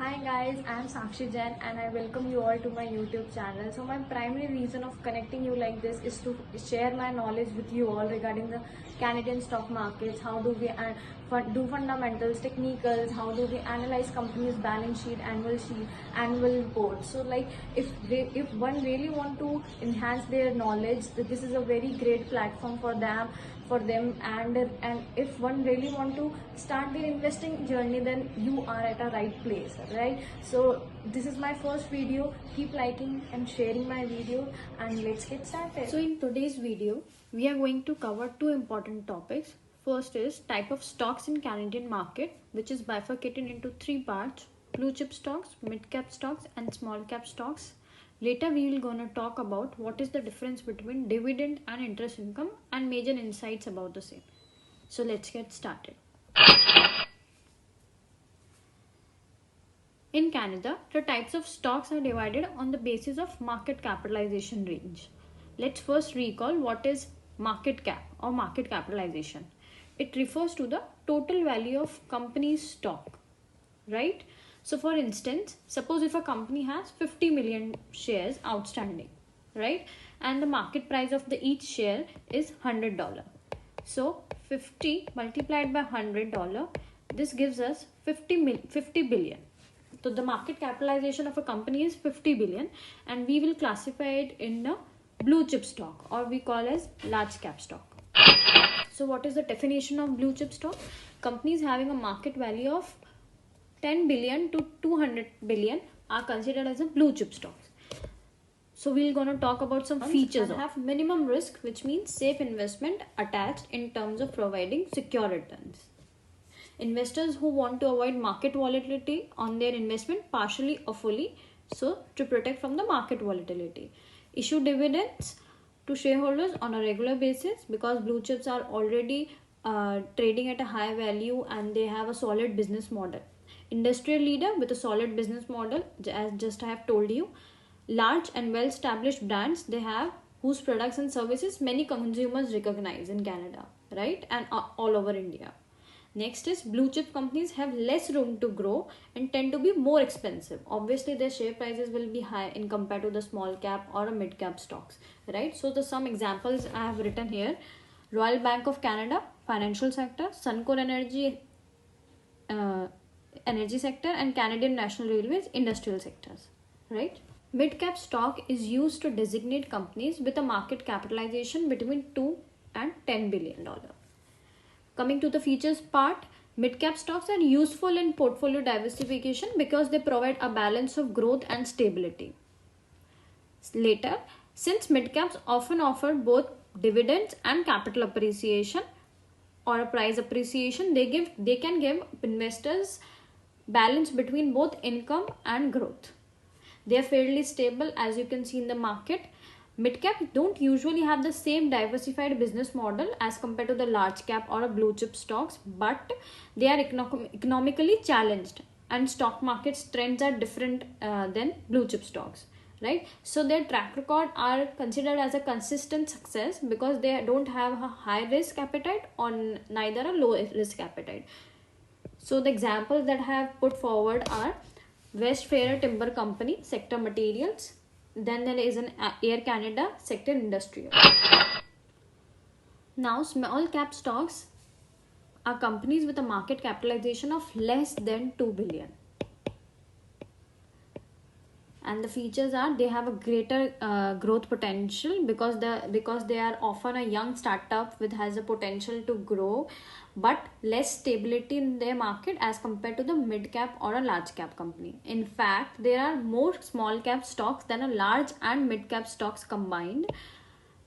Hi guys, I am Sakshi Jain and I welcome you all to my YouTube channel. So my primary reason of connecting you like this is to share my knowledge with you all regarding the Canadian stock markets. How do we do fundamentals, technicals, how do we analyze companies' balance sheet, annual reports. So like if one really want to enhance their knowledge, this is a very great platform for them, and if one really want to start their investing journey, then you are at a right place, right? So this is my first video. Keep liking and sharing my video, and let's get started. So in today's video we are going to cover two important topics. First is type of stocks in Canadian market, which is bifurcated into three parts: blue chip stocks, mid cap stocks, and small cap stocks. Later we will gonna talk about what is the difference between dividend and interest income and major insights about the same. So let's get started. In Canada, the types of stocks are divided on the basis of market capitalization range. Let's first recall what is market cap or market capitalization. It refers to the total value of company's stock, right? So for instance, suppose if a company has 50 million shares outstanding, right? And the market price of each share is $100. So 50 multiplied by $100, this gives us 50 billion. So the market capitalization of a company is 50 billion, and we will classify it in a blue chip stock, or we call as large cap stock. So what is the definition of blue chip stock? Companies having a market value of 10 billion to 200 billion are considered as a blue chip stocks. So we're going to talk about some features that have minimum risk, which means safe investment attached in terms of providing secure returns. Investors who want to avoid market volatility on their investment partially or fully, so to protect from the market volatility. Issue dividends to shareholders on a regular basis, because blue chips are already trading at a high value and they have a solid business model. Industrial leader with a solid business model, as just I have told you. Large and well established brands they have, whose products and services many consumers recognize in Canada, right, and all over India. Next is blue chip companies have less room to grow and tend to be more expensive. Obviously their share prices will be high in compared to the small cap or a mid cap stocks, right? So the some examples I have written here: Royal Bank of Canada, financial sector; Suncor energy sector; and Canadian National Railways, industrial sectors, right? Mid cap stock is used to designate companies with a market capitalization between 2 and 10 billion dollar. Coming to the features part, mid-cap stocks are useful in portfolio diversification because they provide a balance of growth and stability. Later, since mid-caps often offer both dividends and capital appreciation or a price appreciation, they can give investors balance between both income and growth. They are fairly stable, as you can see in the market. Mid-cap don't usually have the same diversified business model as compared to the large cap or a blue chip stocks, but they are economically challenged, and stock markets trends are different than blue chip stocks, right? So their track record are considered as a consistent success because they don't have a high risk appetite or neither a low risk appetite. So the examples that I have put forward are West Ferrer Timber Company, sector materials. Then there is an Air Canada, sector industrial. Now small cap stocks are companies with a market capitalization of less than 2 billion. And the features are they have a greater growth potential because they are often a young startup which has a potential to grow, but less stability in their market as compared to the mid cap or a large cap company. In fact, there are more small cap stocks than a large and mid cap stocks combined.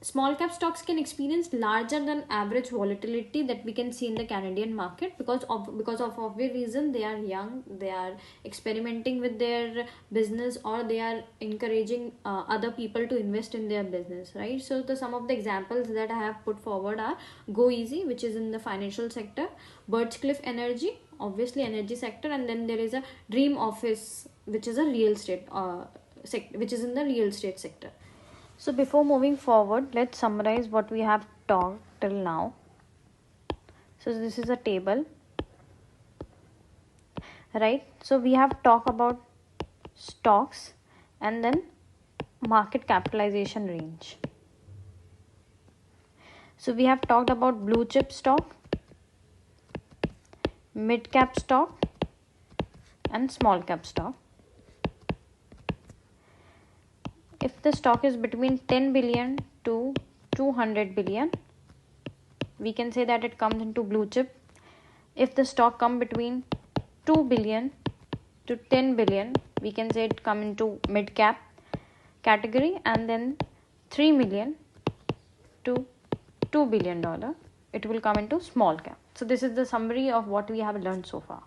Small cap stocks can experience larger than average volatility that we can see in the Canadian market because of obvious reason. They are young, they are experimenting with their business, or they are encouraging other people to invest in their business, right? So some of the examples that I have put forward are Go Easy, which is in the financial sector; Birchcliff Energy, obviously energy sector; and then there is a Dream Office, which is a real estate which is in the real estate sector. So before moving forward, let's summarize what we have talked till now. So this is a table right? So we have talked about stocks and then market capitalization range. So we have talked about blue chip stock, mid cap stock and small cap stock. If the stock is between 10 billion to 200 billion, we can say that it comes into blue chip. If the stock come between 2 billion to 10 billion, we can say it come into mid cap category, and then 3 million to $2 billion, it will come into small cap. So this is the summary of what we have learned so far.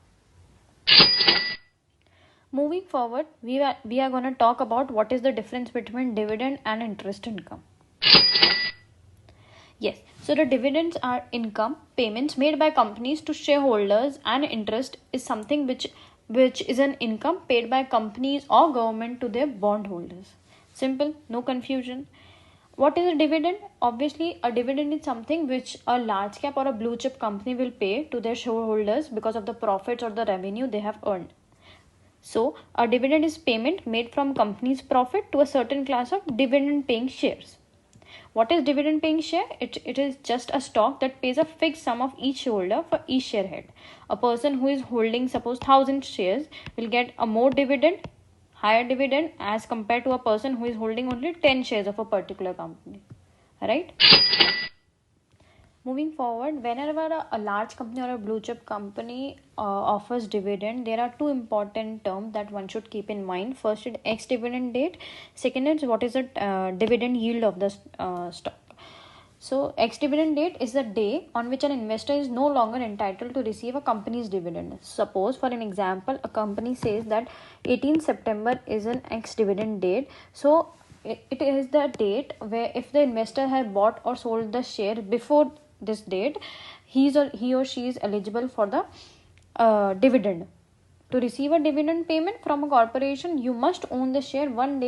Moving forward, we are going to talk about what is the difference between dividend and interest income. Yes, so the dividends are income payments made by companies to shareholders, and interest is something which is an income paid by companies or government to their bondholders. Simple, no confusion. What is a dividend? Obviously, a dividend is something which a large cap or a blue chip company will pay to their shareholders because of the profits or the revenue they have earned. So, a dividend is payment made from company's profit to a certain class of dividend paying shares. What is dividend paying share? It is just a stock that pays a fixed sum of each shareholder for each share held. A person who is holding suppose 1000 shares will get a more dividend, higher dividend as compared to a person who is holding only 10 shares of a particular company. Right? Moving forward, whenever a large company or a blue chip company offers dividend, there are two important terms that one should keep in mind. First is ex-dividend date. Second is what is the dividend yield of the stock. So, ex-dividend date is the day on which an investor is no longer entitled to receive a company's dividend. Suppose, for an example, a company says that 18 September is an ex-dividend date. So, it is the date where if the investor has bought or sold the share before this date, he or she is eligible for the dividend. To receive a dividend payment from a corporation, you must own the share one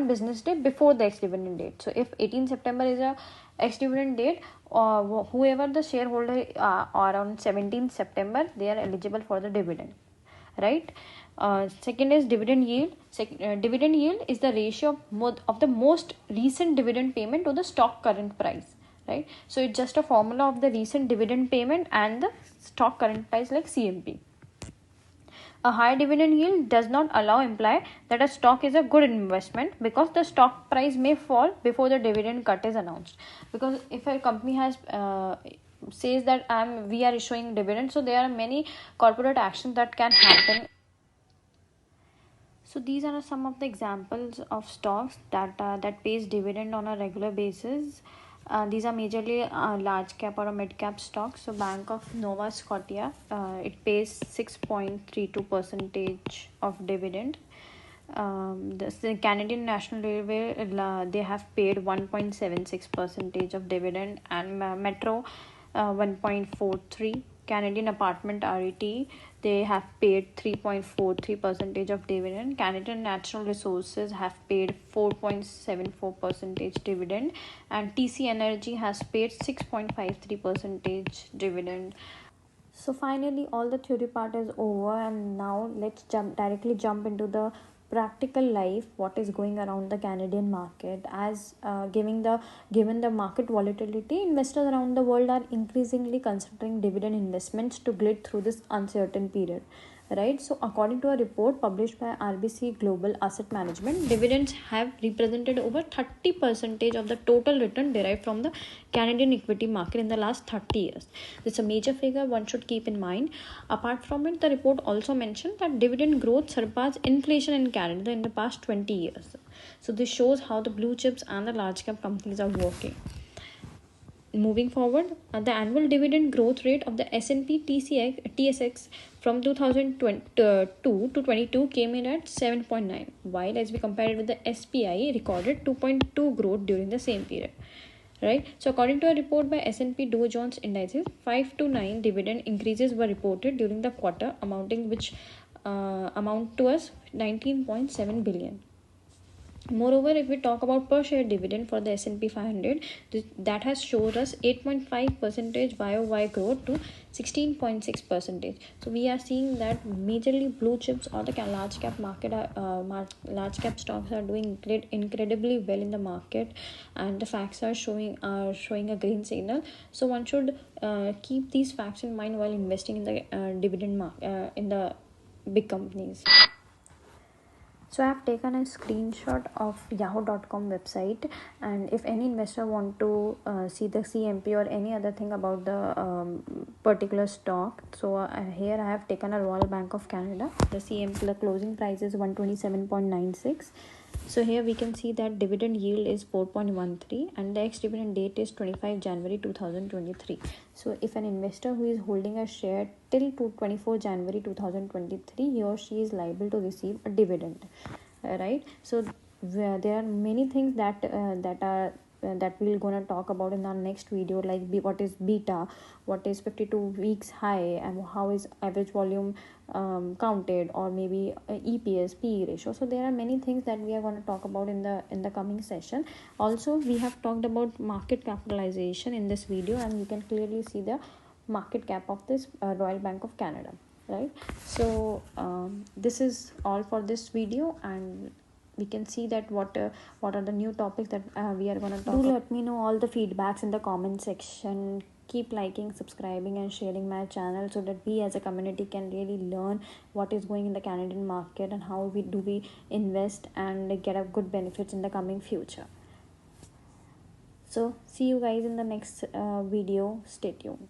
business day before the ex-dividend date. So if 18 September is a ex-dividend date, whoever the shareholder are on 17 September, they are eligible for the dividend. Right? Second is dividend yield. Dividend yield is the ratio of the most recent dividend payment to the stock current price. Right? So it's just a formula of the recent dividend payment and the stock current price, like CMP. A high dividend yield does not imply that a stock is a good investment, because the stock price may fall before the dividend cut is announced. Because if a company has says that we are issuing dividend, so there are many corporate actions that can happen. So these are some of the examples of stocks that pays dividend on a regular basis. These are majorly large cap or a mid cap stocks. So Bank of Nova Scotia, it pays 6.32% of dividend. The Canadian National Railway, they have paid 1.76% of dividend, and Metro 1.43. Canadian Apartment REIT, they have paid 3.43% of dividend. Canadian Natural Resources have paid 4.74% dividend, and TC Energy has paid 6.53% dividend. So finally, all the theory part is over, and now let's directly jump into the practical life, what is going around the Canadian market. As given the market volatility, investors around the world are increasingly considering dividend investments to glide through this uncertain period. Right? So according to a report published by RBC Global Asset Management, dividends have represented over 30% of the total return derived from the Canadian equity market in the last 30 years. This is a major figure one should keep in mind. Apart from it, the report also mentioned that dividend growth surpassed inflation in Canada in the past 20 years. So this shows how the blue chips and the large cap companies are working. Moving forward, the annual dividend growth rate of the S&P TSX from 2002 to 22 came in at 7.9, while as we compare it with the SPI, recorded 2.2 growth during the same period. Right? So according to a report by S&P Dow Jones Indices, 5 to 9 dividend increases were reported during the quarter, amount to us 19.7 billion. Moreover, if we talk about per share dividend for the S&P 500, that has showed us 8.5 percentage YOY growth to 16.6 percentage. So we are seeing that majorly blue chips or the large cap market large cap stocks are doing incredibly well in the market, and the facts are showing a green signal. So one should keep these facts in mind while investing in the dividend in the big companies. So I have taken a screenshot of yahoo.com website, and if any investor want to see the CMP or any other thing about the particular stock, so here I have taken a Royal Bank of Canada. The CMP, the closing price is 127.96. So here we can see that dividend yield is 4.13 and the ex-dividend date is 25 January 2023. So if an investor who is holding a share till to 24 January 2023, he or she is liable to receive a dividend, right? So there are many things that we're gonna talk about in our next video, like what is beta, what is 52 weeks high, and how is average volume counted, or maybe EPS, PE ratio. So there are many things that we are going to talk about in the coming session. Also, we have talked about market capitalization in this video, and you can clearly see the market cap of this Royal Bank of Canada, right? So this is all for this video, and we can see that what are the new topics that we are going to talk about. Do let me know all the feedbacks in the comment section. Keep liking, subscribing and sharing my channel, so that we as a community can really learn what is going in the Canadian market and how we invest and get a good benefits in the coming future. So see you guys in the next video. Stay tuned.